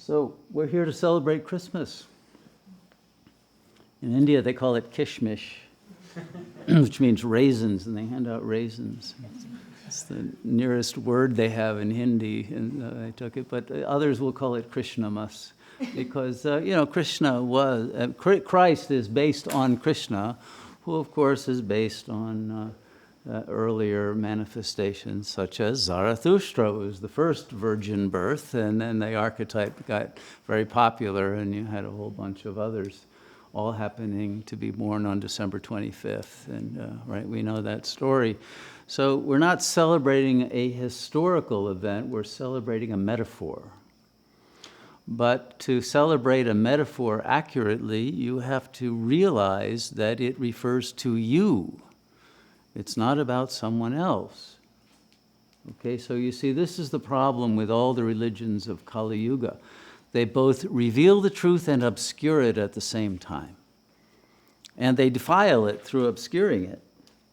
So we're here to celebrate Christmas. In India, they call it kishmish, which means raisins, and they hand out raisins. It's the nearest word they have in Hindi, and I took it. But others will call it Krishnamas, because Krishna Christ is based on Krishna, who of course is based on earlier manifestations, such as Zarathustra was the first virgin birth, and then the archetype got very popular, and you had a whole bunch of others, all happening to be born on December 25th, and we know that story. So we're not celebrating a historical event, we're celebrating a metaphor. But to celebrate a metaphor accurately, you have to realize that it refers to you. It's not about someone else. Okay, so you see, this is the problem with all the religions of Kali Yuga. They both reveal the truth and obscure it at the same time. And they defile it through obscuring it.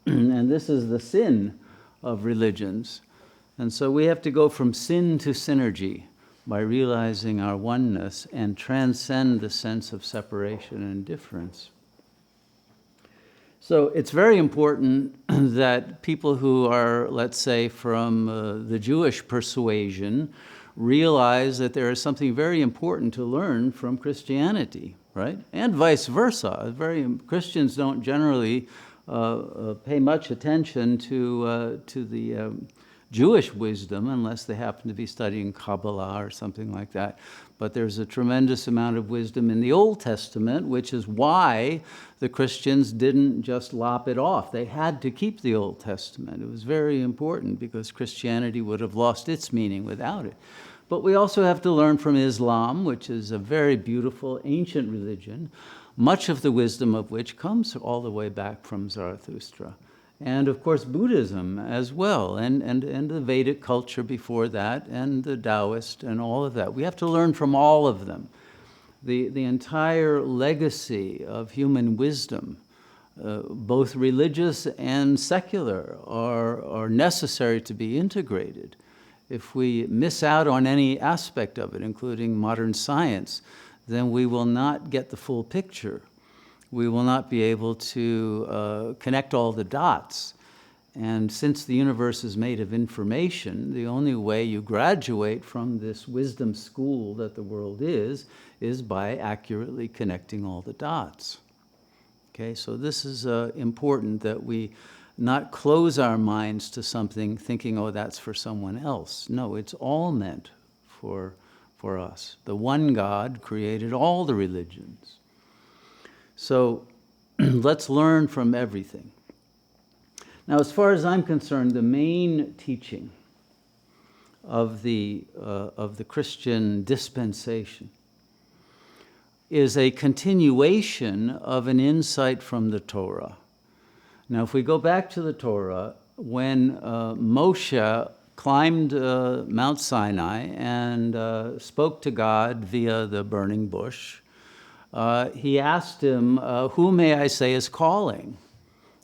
And this is the sin of religions. And so we have to go from sin to synergy by realizing our oneness and transcend the sense of separation and difference. So it's very important that people who are, let's say, from the Jewish persuasion realize that there is something very important to learn from Christianity, right? And vice versa. Christians don't generally pay much attention to the Jewish wisdom unless they happen to be studying Kabbalah or something like that. But there's a tremendous amount of wisdom in the Old Testament, which is why the Christians didn't just lop it off. They had to keep the Old Testament. It was very important because Christianity would have lost its meaning without it. But we also have to learn from Islam, which is a very beautiful ancient religion, much of the wisdom of which comes all the way back from Zarathustra. And of course Buddhism as well, and the Vedic culture before that, and the Taoist and all of that. We have to learn from all of them. The entire legacy of human wisdom, both religious and secular, are necessary to be integrated. If we miss out on any aspect of it, including modern science, then we will not get the full picture. We will not be able to connect all the dots. And since the universe is made of information, the only way you graduate from this wisdom school that the world is by accurately connecting all the dots. Okay, so this is important that we not close our minds to something thinking, oh, that's for someone else. No, it's all meant for us. The one God created all the religions. So let's learn from everything. Now, as far as I'm concerned, the main teaching of the Christian dispensation is a continuation of an insight from the Torah. Now, if we go back to the Torah, when Moshe climbed Mount Sinai and spoke to God via the burning bush, he asked him, who may I say is calling,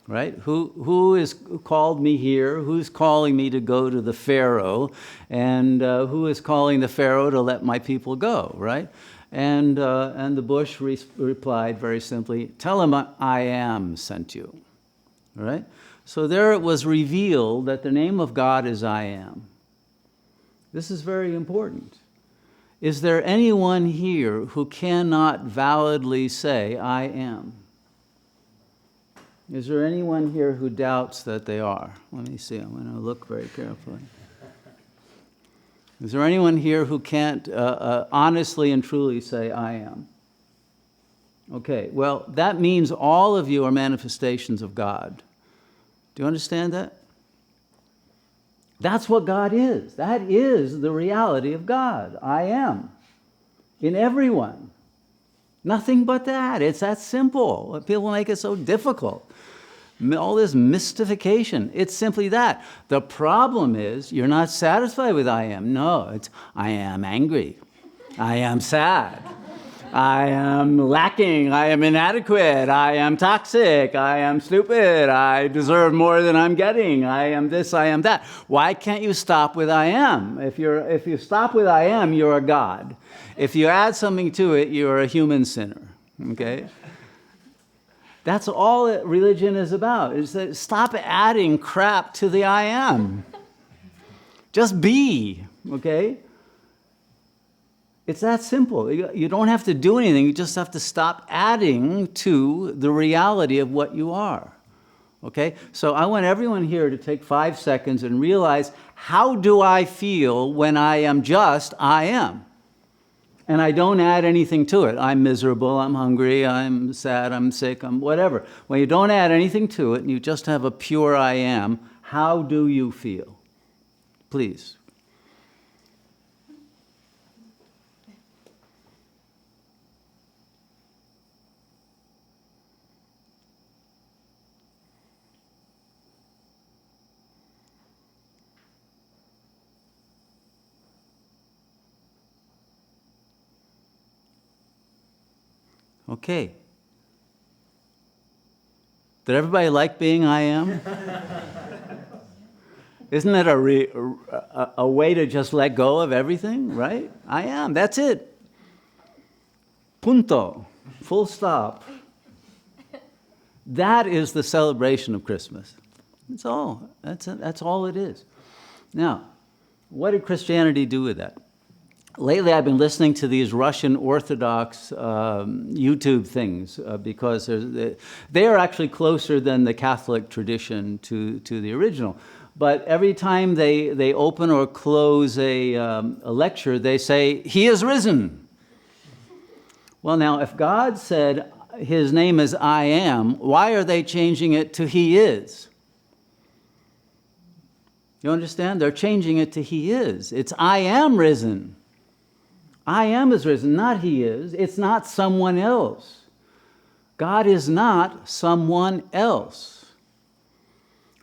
right? Who has called me here? Who's calling me to go to the Pharaoh? And who is calling the Pharaoh to let my people go, right? And the bush replied very simply, tell him I am sent you, right? So there it was revealed that the name of God is I am. This is very important. Is there anyone here who cannot validly say, I am? Is there anyone here who doubts that they are? Let me see, I'm going to look very carefully. Is there anyone here who can't honestly and truly say, I am? Okay, well, that means all of you are manifestations of God. Do you understand that? That's what God is. That is the reality of God. I am. In everyone. Nothing but that. It's that simple. People make it so difficult. All this mystification. It's simply that. The problem is you're not satisfied with I am. No, it's I am angry. I am sad. I am lacking, I am inadequate, I am toxic, I am stupid, I deserve more than I'm getting, I am this, I am that. Why can't you stop with I am? If you stop with I am, you're a God. If you add something to it, you're a human sinner, okay? That's all that religion is about, is that stop adding crap to the I am. Just be, okay? It's that simple. You don't have to do anything, you just have to stop adding to the reality of what you are, okay? So I want everyone here to take 5 seconds and realize, how do I feel when I am just I am? And I don't add anything to it. I'm miserable, I'm hungry, I'm sad, I'm sick, I'm whatever. When you don't add anything to it and you just have a pure I am, how do you feel? Please. Okay. Did everybody like being I am? Isn't that a way to just let go of everything, right? I am, that's it. Punto, full stop. That is the celebration of Christmas. That's all. That's all it is. Now, what did Christianity do with that? Lately, I've been listening to these Russian Orthodox YouTube things because they are actually closer than the Catholic tradition to the original. But every time they open or close a lecture, they say, "He is risen." Well, now, if God said his name is I am, why are they changing it to he is? You understand? They're changing it to he is. It's I am risen. I am is risen, not he is. It's not someone else. God is not someone else.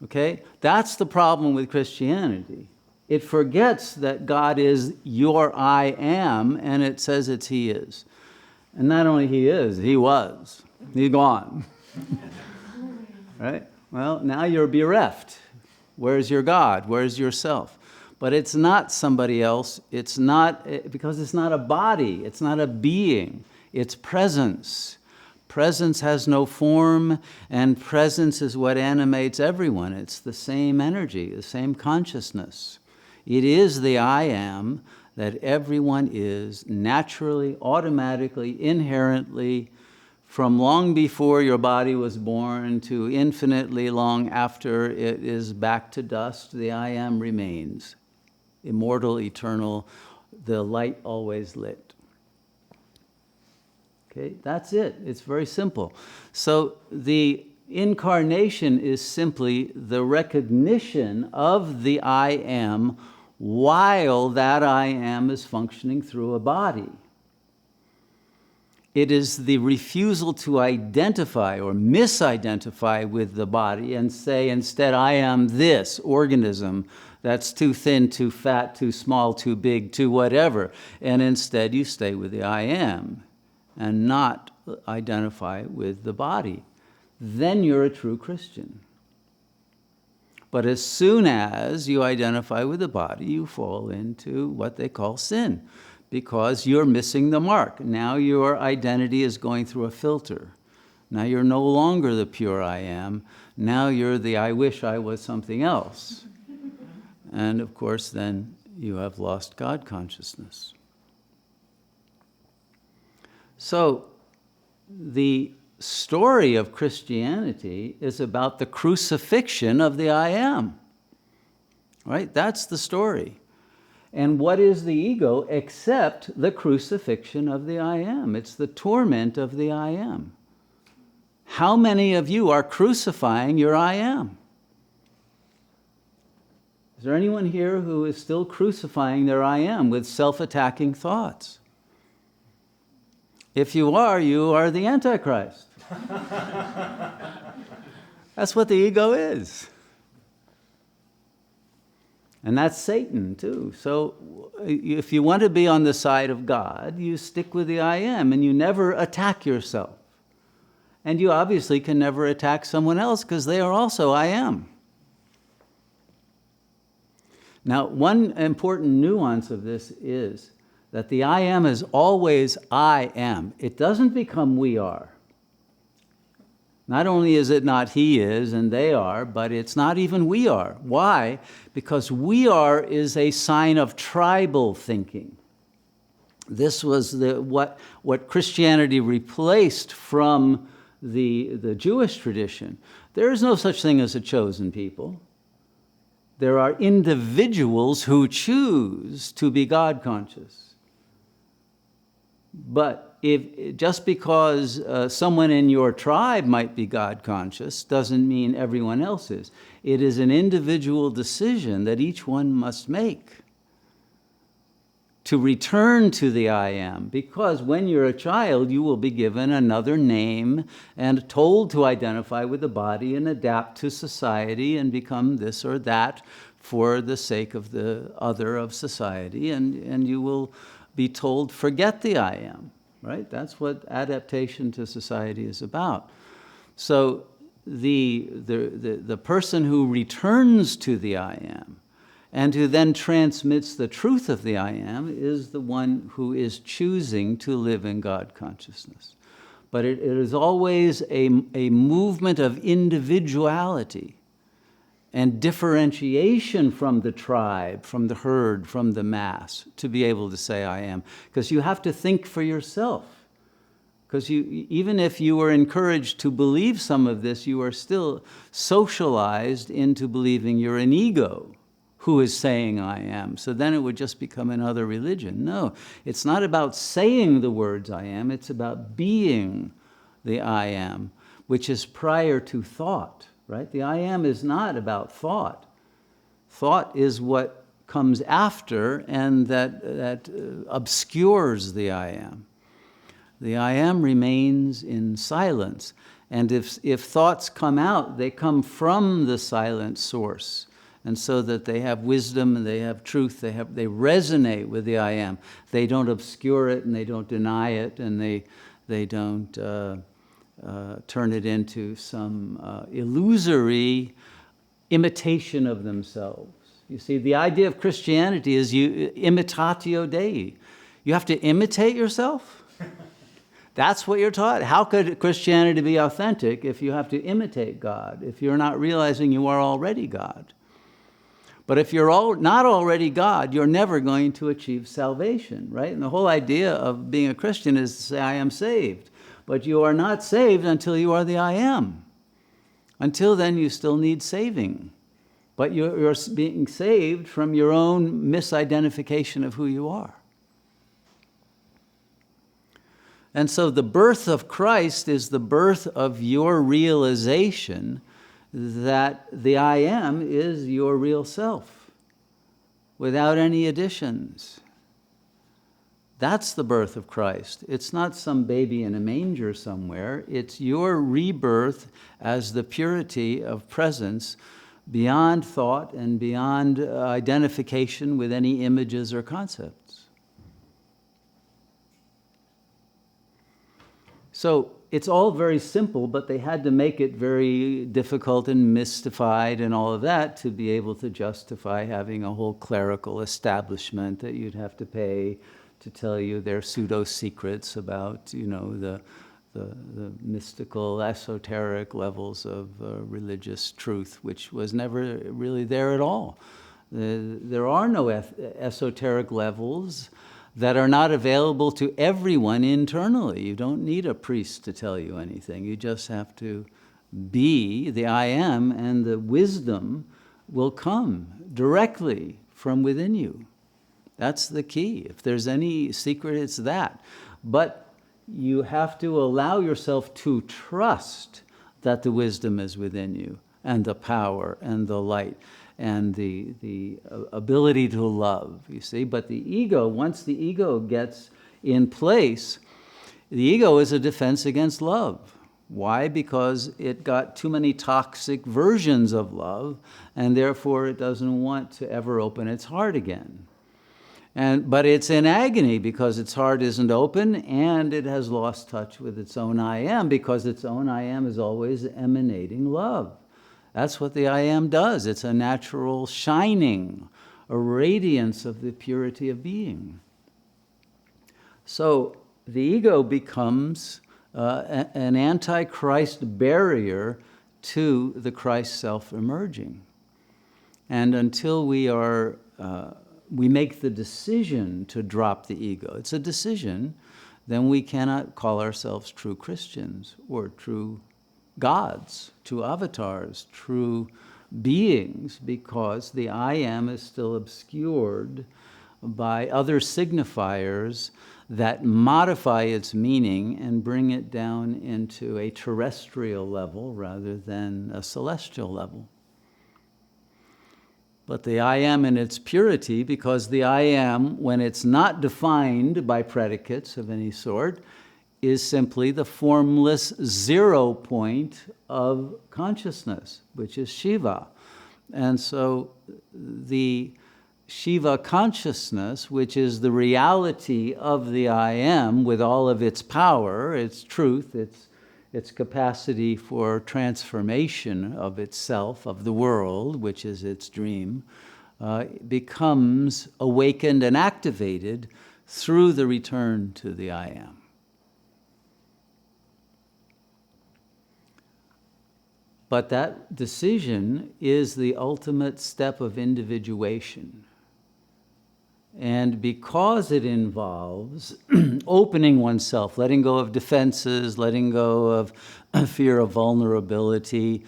Okay? That's the problem with Christianity. It forgets that God is your I am, and it says it's he is. And not only he is, he was. He's gone. Right? Well, now you're bereft. Where's your God? Where's yourself? But it's not somebody else. It's not, because it's not a body. It's not a being. It's presence. Presence has no form, and presence is what animates everyone. It's the same energy, the same consciousness. It is the I am that everyone is naturally, automatically, inherently, from long before your body was born to infinitely long after it is back to dust. The I am remains. Immortal, eternal, the light always lit. Okay, that's it. It's very simple. So the incarnation is simply the recognition of the I am while that I am is functioning through a body. It is the refusal to identify or misidentify with the body and say instead, I am this organism that's too thin, too fat, too small, too big, too whatever. And instead you stay with the I am and not identify with the body. Then you're a true Christian. But as soon as you identify with the body, you fall into what they call sin, because you're missing the mark. Now your identity is going through a filter. Now you're no longer the pure I am. Now you're the I wish I was something else. And of course, then you have lost God consciousness. So the story of Christianity is about the crucifixion of the I am. Right? That's the story. And what is the ego except the crucifixion of the I am? It's the torment of the I am. How many of you are crucifying your I am? Is there anyone here who is still crucifying their I am with self-attacking thoughts? If you are the Antichrist. That's what the ego is. And that's Satan too. So if you want to be on the side of God, you stick with the I am, and you never attack yourself. And you obviously can never attack someone else because they are also I am. Now, one important nuance of this is that the I am is always I am. It doesn't become we are. Not only is it not he is and they are, but it's not even we are. Why? Because we are is a sign of tribal thinking. This was what Christianity replaced from the Jewish tradition. There is no such thing as a chosen people. There are individuals who choose to be God conscious. But just because someone in your tribe might be God conscious doesn't mean everyone else is. It is an individual decision that each one must make to return to the I am, because when you're a child, you will be given another name and told to identify with the body and adapt to society and become this or that for the sake of the other of society, and you will be told, forget the I am, right? That's what adaptation to society is about. So the person who returns to the I am and who then transmits the truth of the I am is the one who is choosing to live in God consciousness. But it is always a movement of individuality and differentiation from the tribe, from the herd, from the mass, to be able to say I am. Because you have to think for yourself. Because even if you were encouraged to believe some of this, you are still socialized into believing you're an ego who is saying I am. So then it would just become another religion. No, it's not about saying the words I am, it's about being the I am, which is prior to thought, right? The I am is not about thought. Thought is what comes after, and that obscures the I am. The I am remains in silence. And if thoughts come out, they come from the silent source. And so that they have wisdom and they have truth, they resonate with the I am. They don't obscure it and they don't deny it, and they don't turn it into some illusory imitation of themselves. You see, the idea of Christianity is imitatio Dei. You have to imitate yourself? That's what you're taught. How could Christianity be authentic if you have to imitate God, if you're not realizing you are already God? But if you're not already God, you're never going to achieve salvation, right? And the whole idea of being a Christian is to say, I am saved. But you are not saved until you are the I am. Until then, you still need saving. But you're being saved from your own misidentification of who you are. And so the birth of Christ is the birth of your realization that the I am is your real self, without any additions. That's the birth of Christ. It's not some baby in a manger somewhere. It's your rebirth as the purity of presence beyond thought and beyond identification with any images or concepts. So it's all very simple, but they had to make it very difficult and mystified and all of that to be able to justify having a whole clerical establishment that you'd have to pay to tell you their pseudo-secrets about, the mystical, esoteric levels of religious truth, which was never really there at all. There are no esoteric levels that are not available to everyone internally. You don't need a priest to tell you anything. You just have to be the I am, and the wisdom will come directly from within you. That's the key. If there's any secret, it's that. But you have to allow yourself to trust that the wisdom is within you, and the power and the light and the ability to love, you see. But the ego, once the ego gets in place, the ego is a defense against love. Why? Because it got too many toxic versions of love, and therefore it doesn't want to ever open its heart again. But it's in agony because its heart isn't open, and it has lost touch with its own I am, because its own I am is always emanating love. That's what the I am does. It's a natural shining, a radiance of the purity of being. So the ego becomes an anti-Christ barrier to the Christ self emerging. And until we make the decision to drop the ego, it's a decision, then we cannot call ourselves true Christians or true gods, true avatars, true beings, because the I am is still obscured by other signifiers that modify its meaning and bring it down into a terrestrial level rather than a celestial level. But the I am in its purity, because the I am, when it's not defined by predicates of any sort, is simply the formless 0 point of consciousness, which is Shiva. And so the Shiva consciousness, which is the reality of the I am with all of its power, its truth, its capacity for transformation of itself, of the world, which is its dream, becomes awakened and activated through the return to the I am. But that decision is the ultimate step of individuation. And because it involves opening oneself, letting go of defenses, letting go of fear of vulnerability,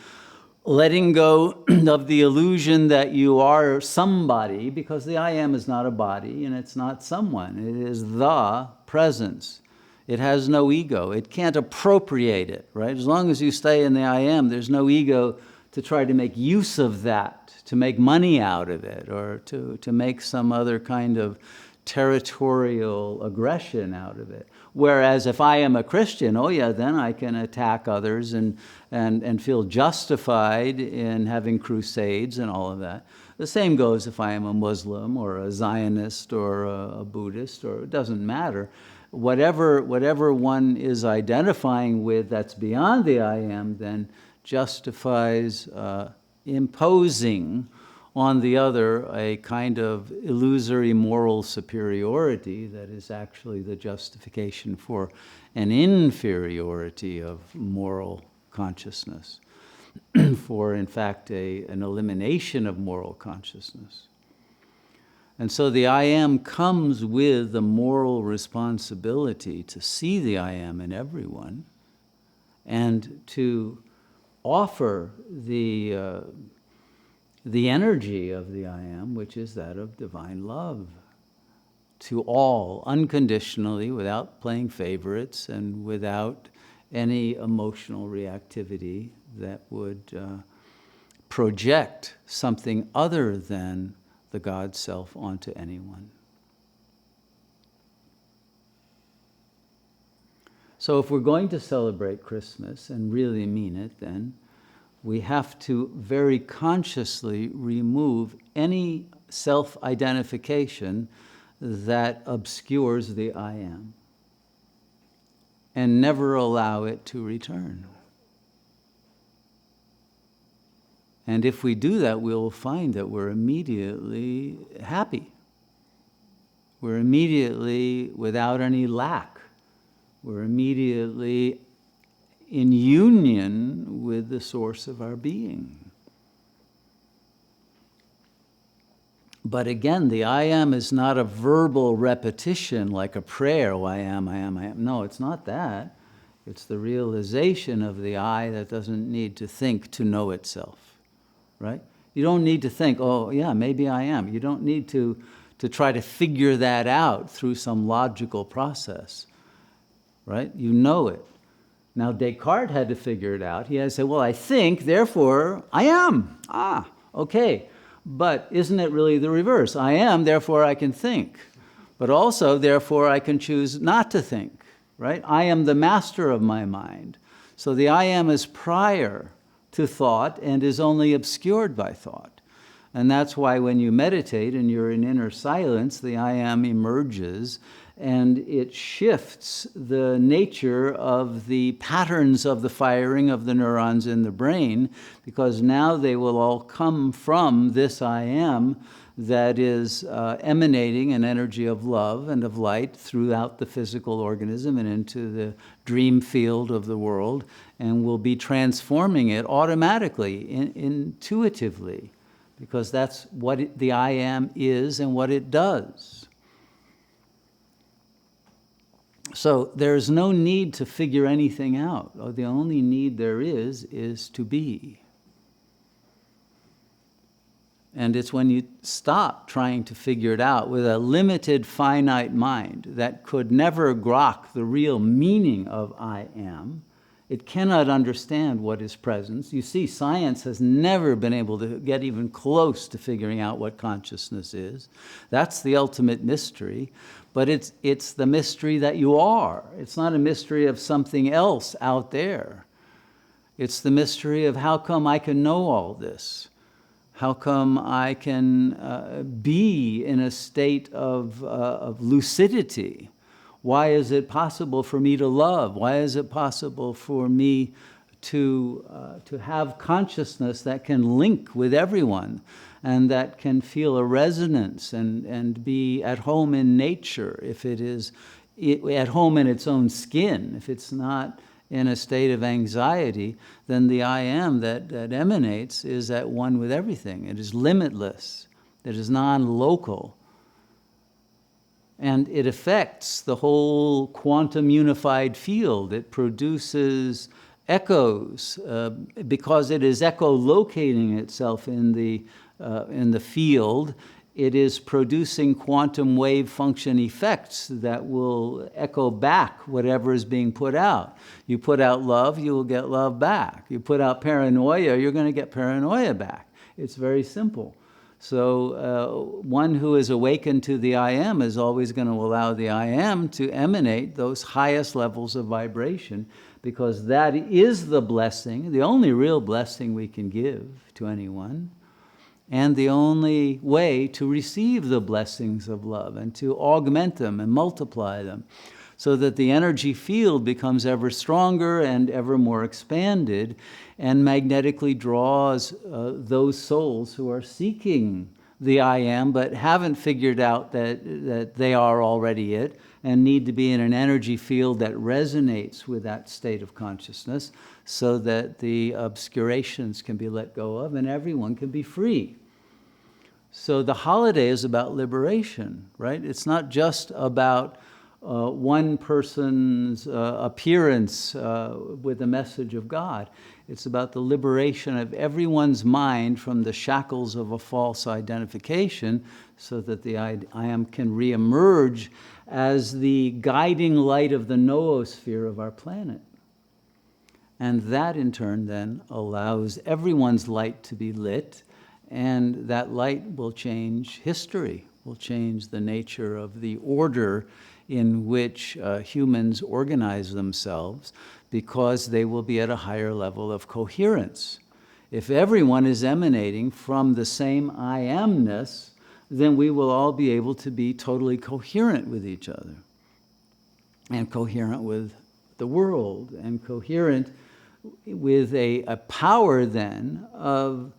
letting go of the illusion that you are somebody, because the I am is not a body and it's not someone. It is the presence. It has no ego. It can't appropriate it, right? As long as you stay in the I am, there's no ego to try to make use of that, to make money out of it, or to make some other kind of territorial aggression out of it. Whereas if I am a Christian, oh yeah, then I can attack others and feel justified in having crusades and all of that. The same goes if I am a Muslim or a Zionist or a Buddhist, or it doesn't matter. Whatever one is identifying with that's beyond the I am then justifies imposing on the other a kind of illusory moral superiority that is actually the justification for an inferiority of moral consciousness, for in fact an elimination of moral consciousness. And so the I am comes with the moral responsibility to see the I am in everyone and to offer the energy of the I am, which is that of divine love, to all, unconditionally, without playing favorites and without any emotional reactivity that would project something other than the God self onto anyone. So if we're going to celebrate Christmas and really mean it, then we have to very consciously remove any self-identification that obscures the I am and never allow it to return. And if we do that, we'll find that we're immediately happy. We're immediately without any lack. We're immediately in union with the source of our being. But again, the I am is not a verbal repetition like a prayer, oh, I am, I am, I am. No, it's not that. It's the realization of the I that doesn't need to think to know itself. Right? You don't need to think, oh, yeah, maybe I am. You don't need to try to figure that out through some logical process. Right? You know it. Now, Descartes had to figure it out. He had to say, well, I think, therefore, I am. Ah, okay. But isn't it really the reverse? I am, therefore I can think. But also, therefore, I can choose not to think. Right? I am the master of my mind. So the I am is prior to thought and is only obscured by thought. And that's why when you meditate and you're in inner silence, the I am emerges and it shifts the nature of the patterns of the firing of the neurons in the brain, because now they will all come from this I am that is emanating an energy of love and of light throughout the physical organism and into the dream field of the world, and will be transforming it automatically, intuitively, because that's what the I am is and what it does. So there's no need to figure anything out. The only need there is to be. And it's when you stop trying to figure it out with a limited, finite mind that could never grok the real meaning of I am. It cannot understand what is presence. You see, science has never been able to get even close to figuring out what consciousness is. That's the ultimate mystery. But it's the mystery that you are. It's not a mystery of something else out there. It's the mystery of how come I can know all this? How come I can be in a state of lucidity? Why is it possible for me to love? Why is it possible for me to have consciousness that can link with everyone and that can feel a resonance and be at home in nature, if it is at home in its own skin? If it's not in a state of anxiety, then the I am that emanates is at one with everything. It is limitless. It is non-local. And it affects the whole quantum unified field. It produces echoes because it is echolocating itself in the field. It is producing quantum wave function effects that will echo back whatever is being put out. You put out love, you will get love back. You put out paranoia, you're going to get paranoia back. It's very simple. So one who is awakened to the I am is always going to allow the I am to emanate those highest levels of vibration, because that is the blessing, the only real blessing we can give to anyone, and the only way to receive the blessings of love and to augment them and multiply them, so that the energy field becomes ever stronger and ever more expanded and magnetically draws those souls who are seeking the I am but haven't figured out that they are already it and need to be in an energy field that resonates with that state of consciousness, so that the obscurations can be let go of and everyone can be free. So the holiday is about liberation, right? It's not just about one person's appearance with the message of God. It's about the liberation of everyone's mind from the shackles of a false identification, so that the I am can reemerge as the guiding light of the noosphere of our planet. And that in turn then allows everyone's light to be lit, and that light will change history, will change the nature of the order in which humans organize themselves, because they will be at a higher level of coherence. If everyone is emanating from the same I amness, then we will all be able to be totally coherent with each other, and coherent with the world, and coherent with a power then of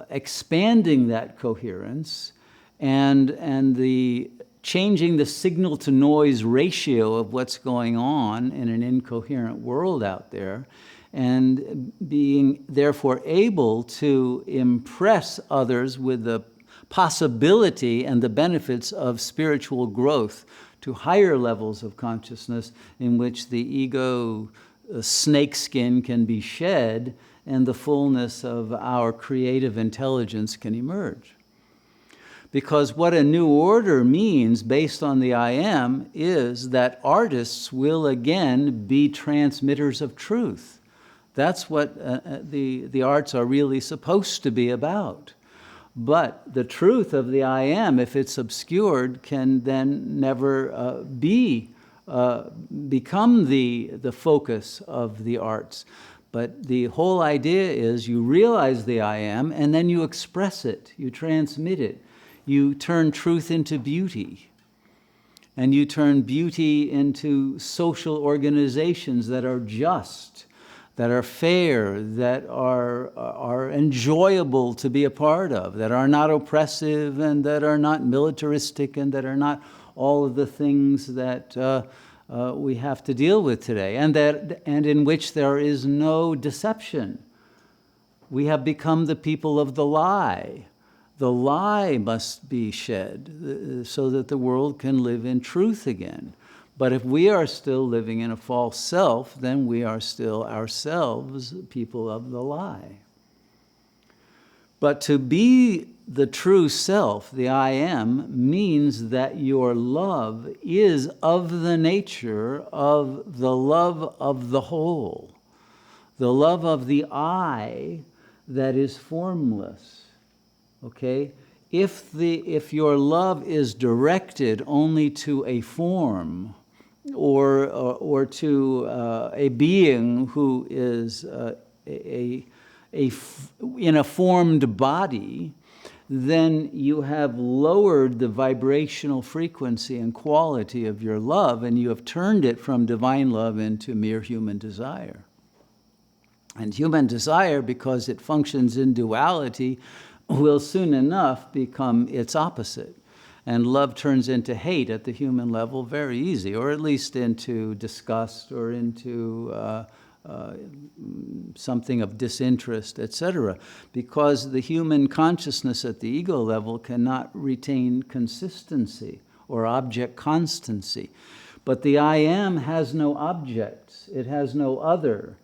expanding that coherence and the changing the signal to noise ratio of what's going on in an incoherent world out there, and being therefore able to impress others with the possibility and the benefits of spiritual growth to higher levels of consciousness, in which the ego snakeskin can be shed and the fullness of our creative intelligence can emerge. Because what a new order means, based on the I am, is that artists will again be transmitters of truth. That's what the arts are really supposed to be about. But the truth of the I am, if it's obscured, can then never be become the focus of the arts. But the whole idea is you realize the I am, and then you express it, you transmit it. You turn truth into beauty. And you turn beauty into social organizations that are just, that are fair, that are enjoyable to be a part of, that are not oppressive and that are not militaristic and that are not all of the things that we have to deal with today, and in which there is no deception. We have become the people of the lie. The lie must be shed so that the world can live in truth again. But if we are still living in a false self, then we are still ourselves people of the lie. But to be the true self, the I am, means that your love is of the nature of the love of the whole, the love of the I that is formless. Okay? If your love is directed only to a form or to a being who is in a formed body, then you have lowered the vibrational frequency and quality of your love, and you have turned it from divine love into mere human desire. And human desire, because it functions in duality, will soon enough become its opposite. And love turns into hate at the human level very easy, or at least into disgust or into something of disinterest, etc. Because the human consciousness at the ego level cannot retain consistency or object constancy. But the I am has no objects, it has no other.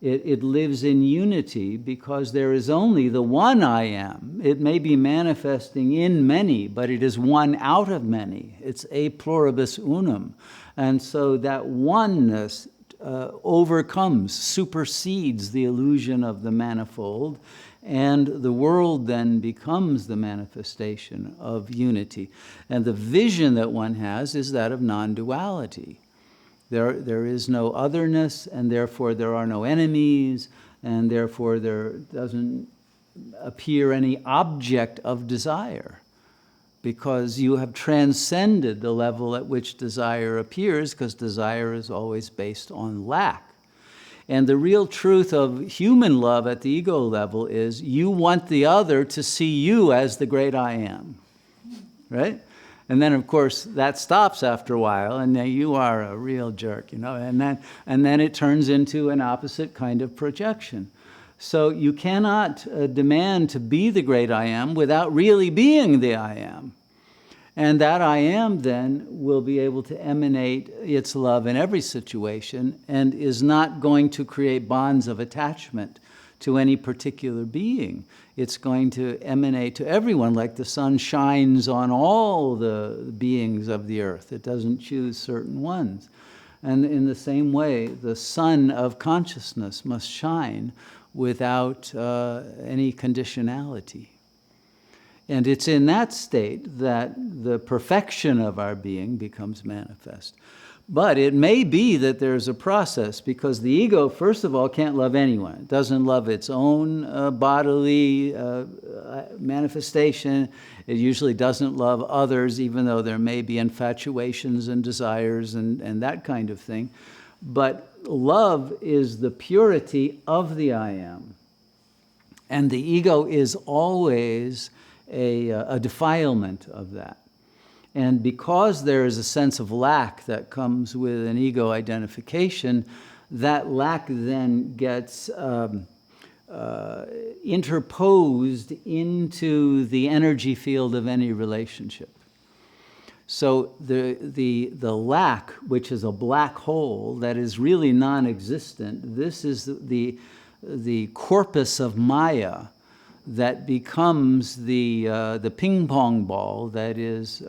It lives in unity because there is only the one I am. It may be manifesting in many, but it is one out of many. It's a pluribus unum. And so that oneness overcomes, supersedes the illusion of the manifold, and the world then becomes the manifestation of unity. And the vision that one has is that of non-duality. There is no otherness, and therefore there are no enemies, and therefore there doesn't appear any object of desire, because you have transcended the level at which desire appears, because desire is always based on lack. And the real truth of human love at the ego level is you want the other to see you as the great I am, right? And then, of course, that stops after a while, and then you are a real jerk, and then it turns into an opposite kind of projection. So you cannot demand to be the great I am without really being the I am. And that I am then will be able to emanate its love in every situation and is not going to create bonds of attachment to any particular being. It's going to emanate to everyone, like the sun shines on all the beings of the earth. It doesn't choose certain ones. And in the same way, the sun of consciousness must shine without any conditionality. And it's in that state that the perfection of our being becomes manifest. But it may be that there's a process, because the ego, first of all, can't love anyone. It doesn't love its own bodily manifestation. It usually doesn't love others, even though there may be infatuations and desires and that kind of thing. But love is the purity of the I am. And the ego is always a defilement of that. And because there is a sense of lack that comes with an ego identification, that lack then gets interposed into the energy field of any relationship. So the lack, which is a black hole that is really non-existent, this is the corpus of Maya that becomes the ping pong ball that is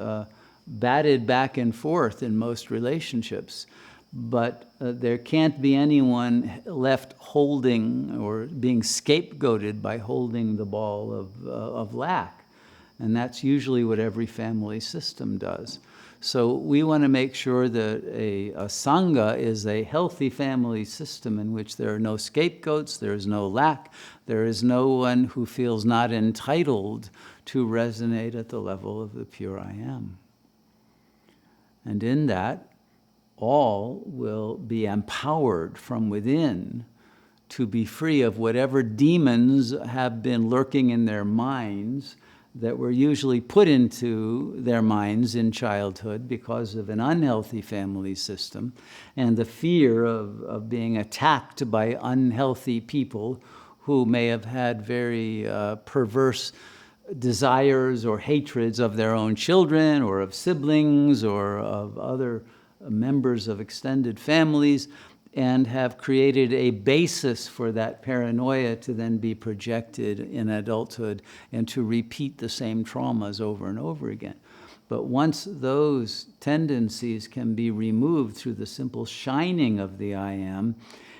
batted back and forth in most relationships. But there can't be anyone left holding or being scapegoated by holding the ball of lack. And that's usually what every family system does. So we want to make sure that a Sangha is a healthy family system in which there are no scapegoats, there is no lack, there is no one who feels not entitled to resonate at the level of the pure I am. And in that, all will be empowered from within to be free of whatever demons have been lurking in their minds that were usually put into their minds in childhood because of an unhealthy family system and the fear of being attacked by unhealthy people who may have had very perverse desires or hatreds of their own children or of siblings or of other members of extended families, and have created a basis for that paranoia to then be projected in adulthood and to repeat the same traumas over and over again. But once those tendencies can be removed through the simple shining of the I am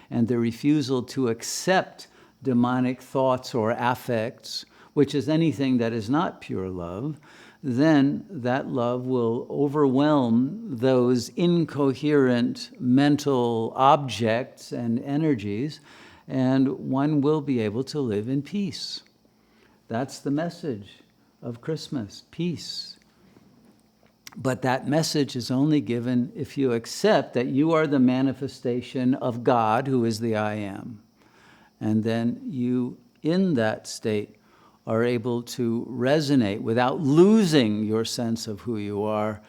and the refusal to accept demonic thoughts or affects, which is anything that is not pure love, then that love will overwhelm those incoherent mental objects and energies, and one will be able to live in peace. That's the message of Christmas, peace. But that message is only given if you accept that you are the manifestation of God, who is the I am. And then you, in that state, are able to resonate without losing your sense of who you are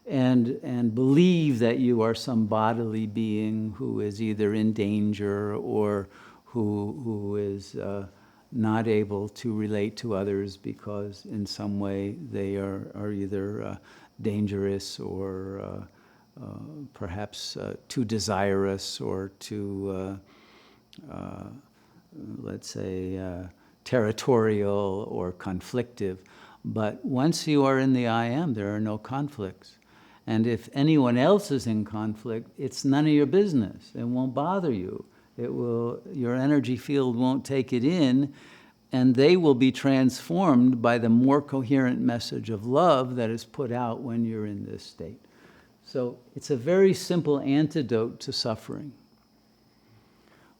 and believe that you are some bodily being who is either in danger or who is not able to relate to others because in some way they are either dangerous or perhaps too desirous or too, let's say, territorial or conflictive. But once you are in the I am, there are no conflicts. And if anyone else is in conflict, it's none of your business. It won't bother you. Your energy field won't take it in, and they will be transformed by the more coherent message of love that is put out when you're in this state. So it's a very simple antidote to suffering.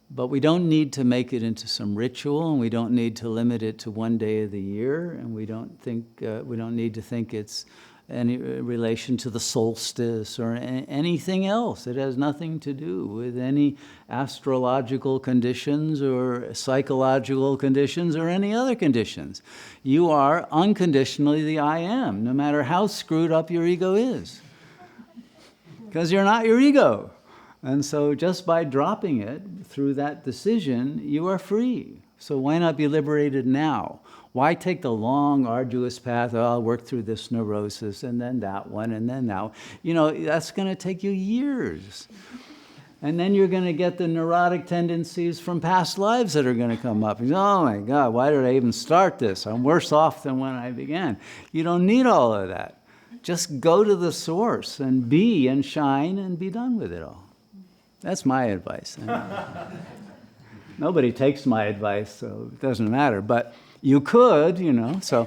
But we don't need to make it into some ritual, and we don't need to limit it to one day of the year, and we don't need to think it's any relation to the solstice or anything else. It has nothing to do with any astrological conditions or psychological conditions or any other conditions. You are unconditionally the I am, no matter how screwed up your ego is, because you're not your ego. And so just by dropping it through that decision, you are free. So why not be liberated now? Why take the long, arduous path, I'll work through this neurosis, and then that one, and then that one. You know, that's going to take you years. And then you're going to get the neurotic tendencies from past lives that are going to come up. You say, oh my God, why did I even start this? I'm worse off than when I began. You don't need all of that. Just go to the source and be and shine and be done with it all. That's my advice. Nobody takes my advice, so it doesn't matter. But you could, you know, so.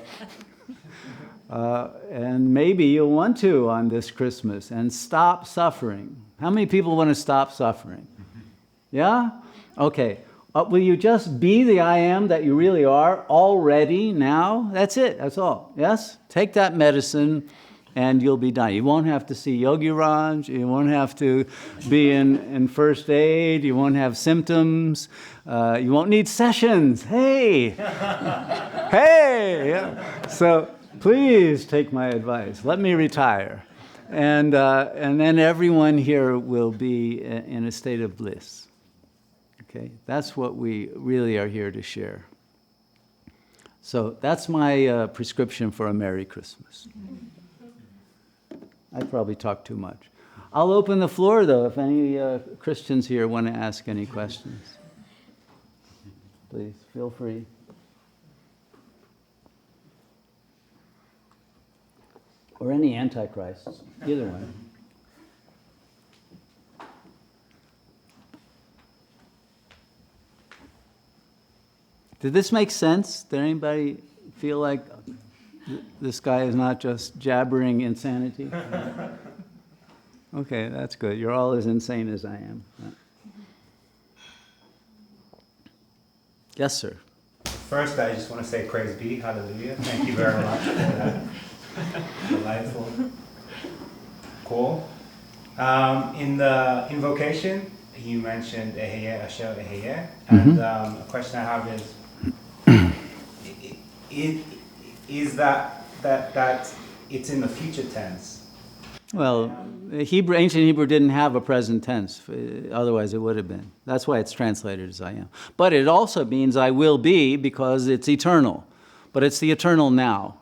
And maybe you'll want to on this Christmas and stop suffering. How many people want to stop suffering? Yeah? Okay. Will you just be the I am that you really are already now? That's it. That's all. Yes? Take that medicine and you'll be done. You won't have to see Yogi Raj. You won't have to be in first aid. You won't have symptoms. You won't need sessions. Hey! Hey! Yeah. So please take my advice. Let me retire. And then everyone here will be in a state of bliss. Okay? That's what we really are here to share. So that's my prescription for a Merry Christmas. I probably talked too much. I'll open the floor, though, if any Christians here want to ask any questions. Please, feel free. Or any antichrists, either one. Did this make sense? Did anybody feel like this guy is not just jabbering insanity? Okay, that's good. You're all as insane as I am. Yes, sir. First, I just want to say praise be, hallelujah. Thank you very much for that. Delightful. Cool. In the invocation, you mentioned Eheye, Asher, Eheye. And a question I have is that it's in the future tense? Well, ancient Hebrew didn't have a present tense, otherwise it would have been. That's why it's translated as I am. But it also means I will be because it's eternal. But it's the eternal now.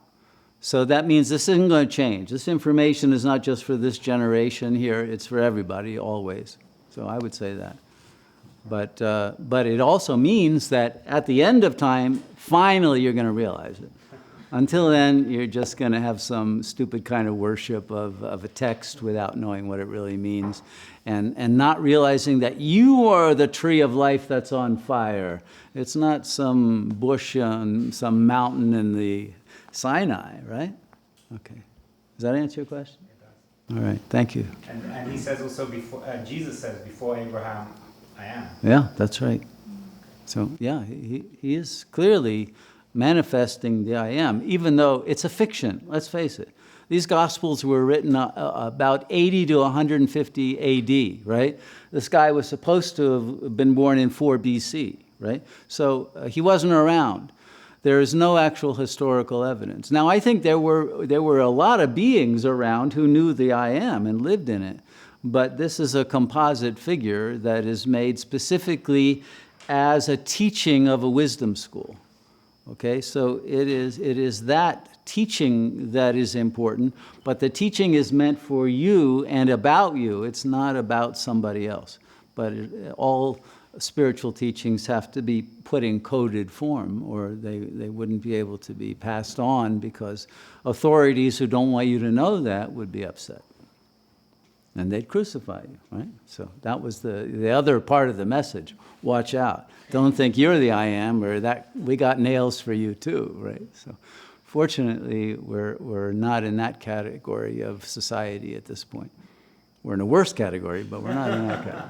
So that means this isn't going to change. This information is not just for this generation here, it's for everybody, always. So I would say that. But it also means that at the end of time, finally you're going to realize it. Until then, you're just going to have some stupid kind of worship of a text without knowing what it really means, and not realizing that you are the tree of life that's on fire. It's not some bush on some mountain in the Sinai, right? Okay. Does that answer your question? It does. All right. Thank you. And he says also, Jesus says, before Abraham, I am. Yeah, that's right. So, yeah, he is clearly manifesting the I am, even though it's a fiction, let's face it. These Gospels were written about 80 to 150 AD, right? This guy was supposed to have been born in 4 BC, right? So he wasn't around. There is no actual historical evidence. Now, I think there were a lot of beings around who knew the I am and lived in it, but this is a composite figure that is made specifically as a teaching of a wisdom school. Okay, so it is that teaching that is important, but the teaching is meant for you and about you. It's not about somebody else. But all spiritual teachings have to be put in coded form, or they wouldn't be able to be passed on, because authorities who don't want you to know that would be upset. And they'd crucify you, right? So that was the other part of the message. Watch out. Don't think you're the I am, or that we got nails for you too, right? So fortunately, we're not in that category of society at this point. We're in a worse category, but we're not in that category.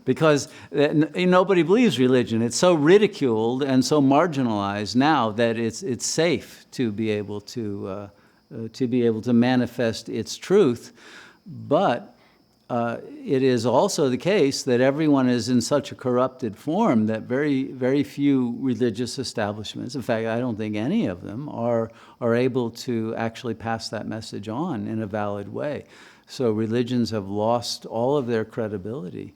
Because nobody believes religion. It's so ridiculed and so marginalized now that it's safe to be able to manifest its truth. But it is also the case that everyone is in such a corrupted form that very, very few religious establishments, in fact, I don't think any of them, are able to actually pass that message on in a valid way. So religions have lost all of their credibility.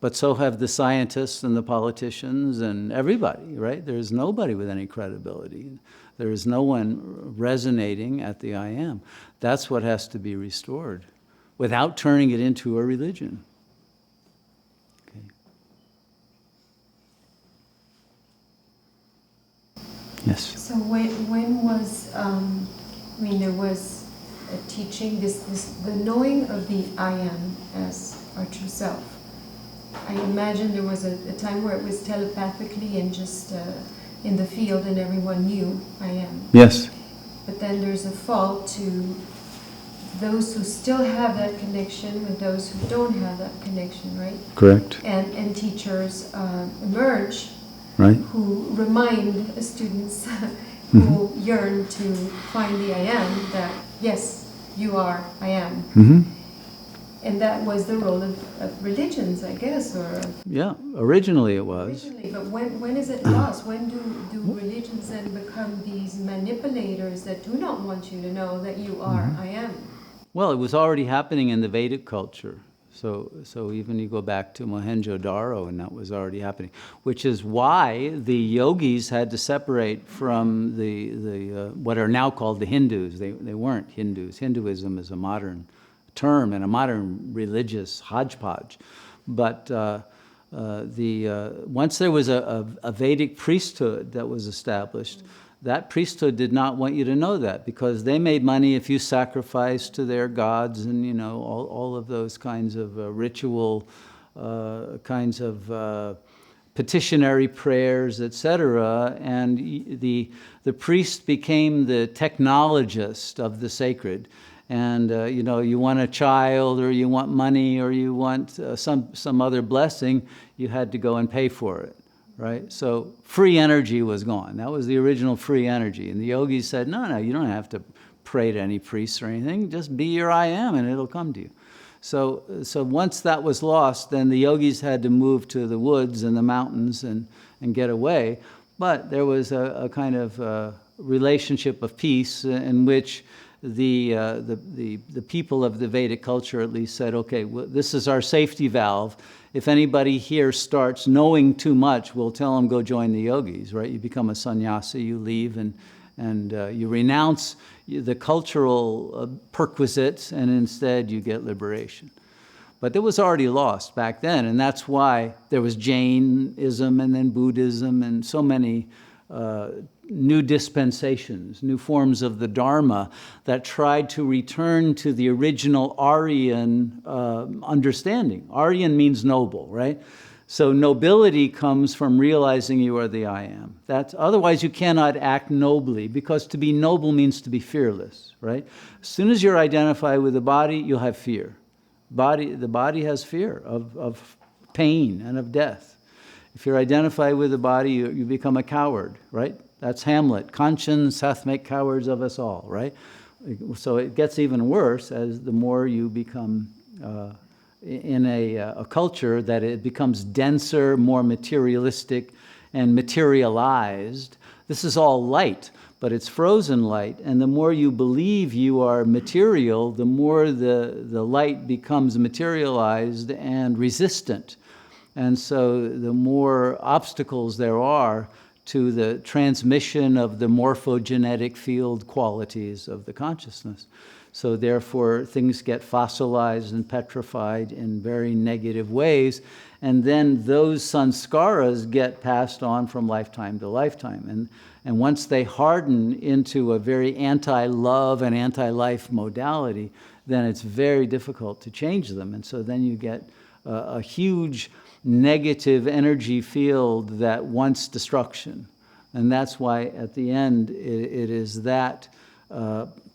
But so have the scientists and the politicians and everybody, right? There is nobody with any credibility. There is no one resonating at the I am. That's what has to be restored, without turning it into a religion. Okay. Yes? So when was, there was a teaching, the knowing of the I am as our true self. I imagine there was a time where it was telepathically and just in the field and everyone knew I am. Yes. But then there's a fall to those who still have that connection with those who don't have that connection, right? Correct. And teachers emerge, right, who remind students who yearn to find the I am that, yes, you are I am. Mm-hmm. And that was the role of religions, I guess, or... Yeah, originally it was. Originally, but when is it lost? When do religions then become these manipulators that do not want you to know that you are I am? Well, it was already happening in the Vedic culture. So even you go back to Mohenjo-Daro, and that was already happening, which is why the yogis had to separate from the what are now called the Hindus. They weren't Hindus. Hinduism is a modern term and a modern religious hodgepodge. But once there was a Vedic priesthood that was established, that priesthood did not want you to know that, because they made money if you sacrificed to their gods and all of those kinds of ritual kinds of petitionary prayers, etc. And the priest became the technologist of the sacred. and you want a child, or you want money, or you want some other blessing, you had to go and pay for it, right? So free energy was gone. That was the original free energy. And the yogis said, no, you don't have to pray to any priests or anything. Just be your I am, and it'll come to you. So once that was lost, then the yogis had to move to the woods and the mountains and get away. But there was a kind of relationship of peace in which the people of the Vedic culture at least said, okay, well, this is our safety valve. If anybody here starts knowing too much, we'll tell them go join the yogis, right? You become a sannyasi, you leave and you renounce the cultural perquisites, and instead you get liberation. But it was already lost back then, and that's why there was Jainism and then Buddhism and so many new dispensations, new forms of the Dharma that tried to return to the original Aryan understanding. Aryan means noble, right? So nobility comes from realizing you are the I am. Otherwise you cannot act nobly, because to be noble means to be fearless, right? As soon as you're identified with the body, you'll have fear. The body has fear of pain and of death. If you're identified with the body, you become a coward, right? That's Hamlet. Conscience hath made cowards of us all, right? So it gets even worse as the more you become in a culture that it becomes denser, more materialistic, and materialized. This is all light, but it's frozen light. And the more you believe you are material, the more the light becomes materialized and resistant. And so the more obstacles there are to the transmission of the morphogenetic field qualities of the consciousness. So therefore, things get fossilized and petrified in very negative ways. And then those sanskaras get passed on from lifetime to lifetime. And once they harden into a very anti-love and anti-life modality, then it's very difficult to change them. And so then you get a huge negative energy field that wants destruction. And that's why at the end it is that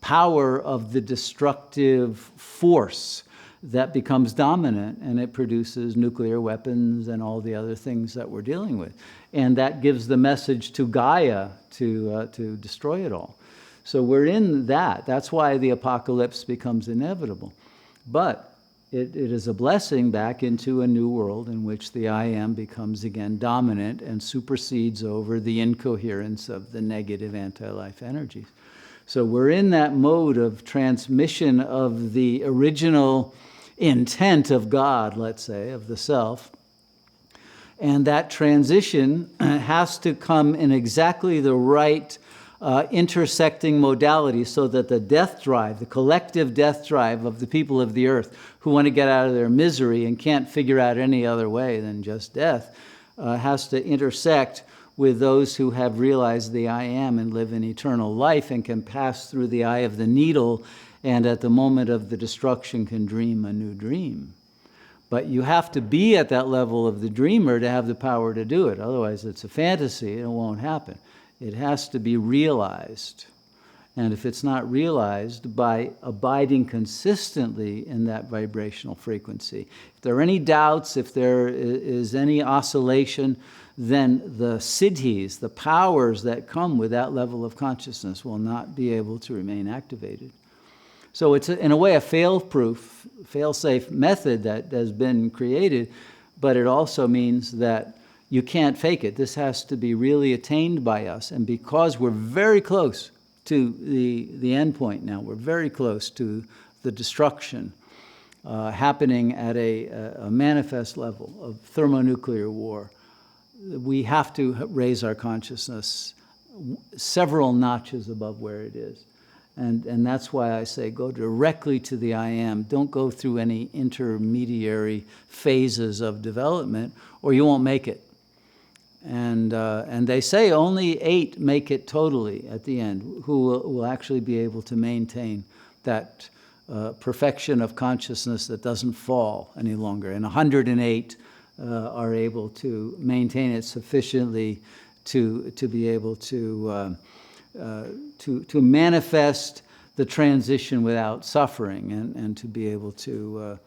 power of the destructive force that becomes dominant, and it produces nuclear weapons and all the other things that we're dealing with. And that gives the message to Gaia to destroy it all. So we're in that. That's why the apocalypse becomes inevitable. But it is a blessing back into a new world in which the I am becomes again dominant and supersedes over the incoherence of the negative anti-life energies. So we're in that mode of transmission of the original intent of God, let's say, of the self. And that transition has to come in exactly the right intersecting modality, so that the death drive, the collective death drive of the people of the earth who want to get out of their misery and can't figure out any other way than just death, has to intersect with those who have realized the I am and live in eternal life and can pass through the eye of the needle, and at the moment of the destruction can dream a new dream. But you have to be at that level of the dreamer to have the power to do it. Otherwise it's a fantasy and it won't happen. It has to be realized. And if it's not realized by abiding consistently in that vibrational frequency, if there are any doubts, if there is any oscillation, then the siddhis, the powers that come with that level of consciousness, will not be able to remain activated. So it's, in a way, a fail-proof, fail-safe method that has been created, but it also means that you can't fake it. This has to be really attained by us. And because we're very close to the end point now, we're very close to the destruction happening at a manifest level of thermonuclear war, we have to raise our consciousness several notches above where it is. And that's why I say go directly to the I am. Don't go through any intermediary phases of development, or you won't make it. And they say only 8 make it totally at the end, who will actually be able to maintain that perfection of consciousness that doesn't fall any longer. And 108 are able to maintain it sufficiently to be able to manifest the transition without suffering, and to be able to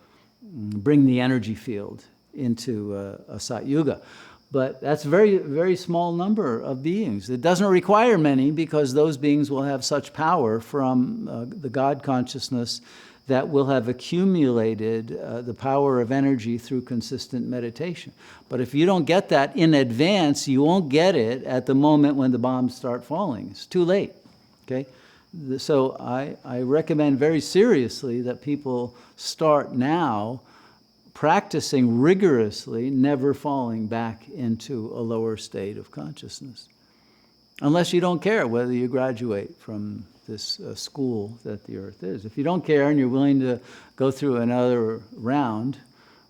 bring the energy field into a Sat Yuga. But that's a very, very small number of beings. It doesn't require many, because those beings will have such power from the God consciousness that will have accumulated the power of energy through consistent meditation. But if you don't get that in advance, you won't get it at the moment when the bombs start falling. It's too late, okay? So I recommend very seriously that people start now practicing rigorously, never falling back into a lower state of consciousness. Unless you don't care whether you graduate from this school that the earth is. If you don't care and you're willing to go through another round,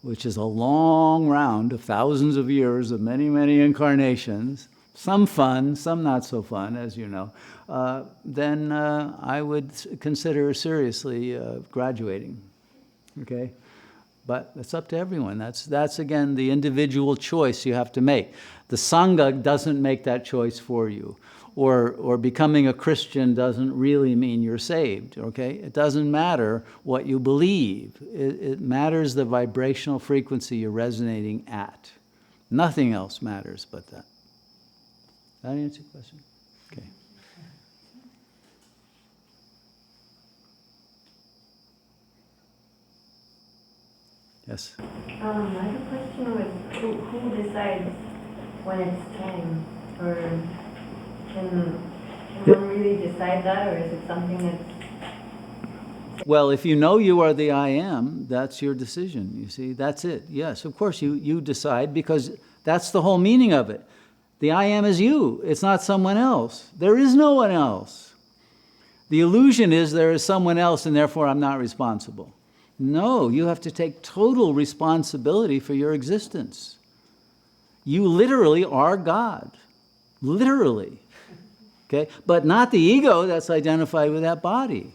which is a long round of thousands of years of many, many incarnations, some fun, some not so fun, as you know, then I would consider seriously graduating, okay? But it's up to everyone. That's again the individual choice you have to make. The Sangha doesn't make that choice for you. Or becoming a Christian doesn't really mean you're saved, okay? It doesn't matter what you believe. It matters the vibrational frequency you're resonating at. Nothing else matters but that. That answer your question? Okay. Yes? I have a question with who decides when it's time? Or can one really decide that, or is it something that's... Well, if you know you are the I am, that's your decision, you see. That's it. Yes, of course you decide, because that's the whole meaning of it. The I am is you. It's not someone else. There is no one else. The illusion is there is someone else and therefore I'm not responsible. No, you have to take total responsibility for your existence. You literally are God. Literally. Okay? But not the ego that's identified with that body.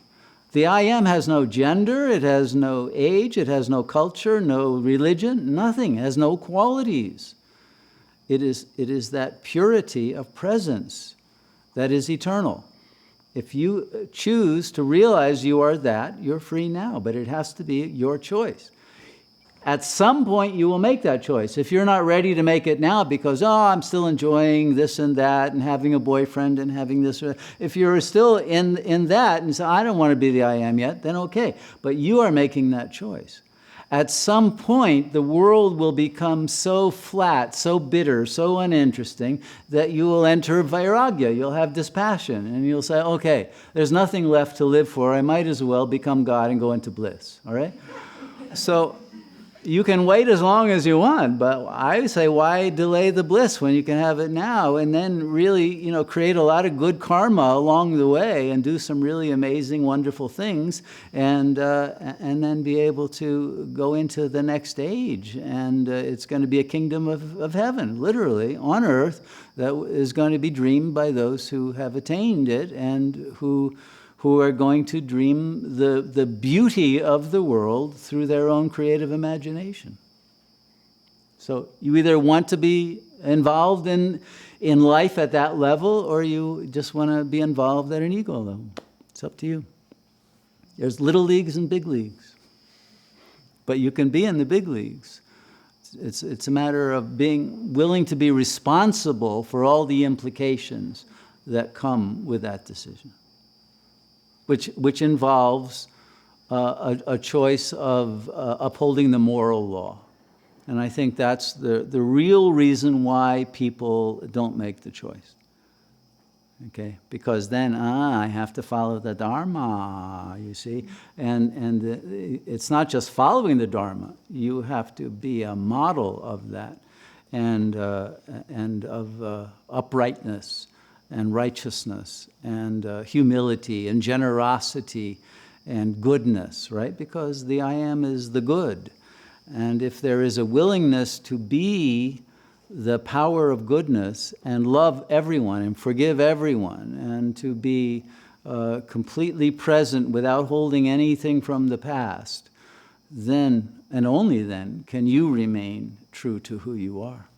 The I am has no gender, it has no age, it has no culture, no religion, nothing, it has no qualities. It is that purity of presence that is eternal. If you choose to realize you are that, you're free now, but it has to be your choice. At some point, you will make that choice. If you're not ready to make it now because, I'm still enjoying this and that and having a boyfriend and having this, if you're still in that and say, I don't want to be the I am yet, then okay. But you are making that choice. At some point, the world will become so flat, so bitter, so uninteresting that you will enter vairagya. You'll have dispassion and you'll say, okay, there's nothing left to live for. I might as well become God and go into bliss, all right? So you can wait as long as you want, but I say, why delay the bliss when you can have it now, and then really, create a lot of good karma along the way and do some really amazing, wonderful things, and then be able to go into the next stage, and it's going to be a kingdom of heaven, literally, on earth, that is going to be dreamed by those who have attained it and who are going to dream the beauty of the world through their own creative imagination. So you either want to be involved in life at that level, or you just want to be involved at an ego level. It's up to you. There's little leagues and big leagues. But you can be in the big leagues. It's a matter of being willing to be responsible for all the implications that come with that decision. Which involves a choice of upholding the moral law. And I think that's the real reason why people don't make the choice. Okay? Because then, I have to follow the Dharma, you see. And it's not just following the Dharma. You have to be a model of that and of uprightness and righteousness and humility and generosity and goodness, right? Because the I am is the good. And if there is a willingness to be the power of goodness and love everyone and forgive everyone and to be completely present without holding anything from the past, then and only then can you remain true to who you are.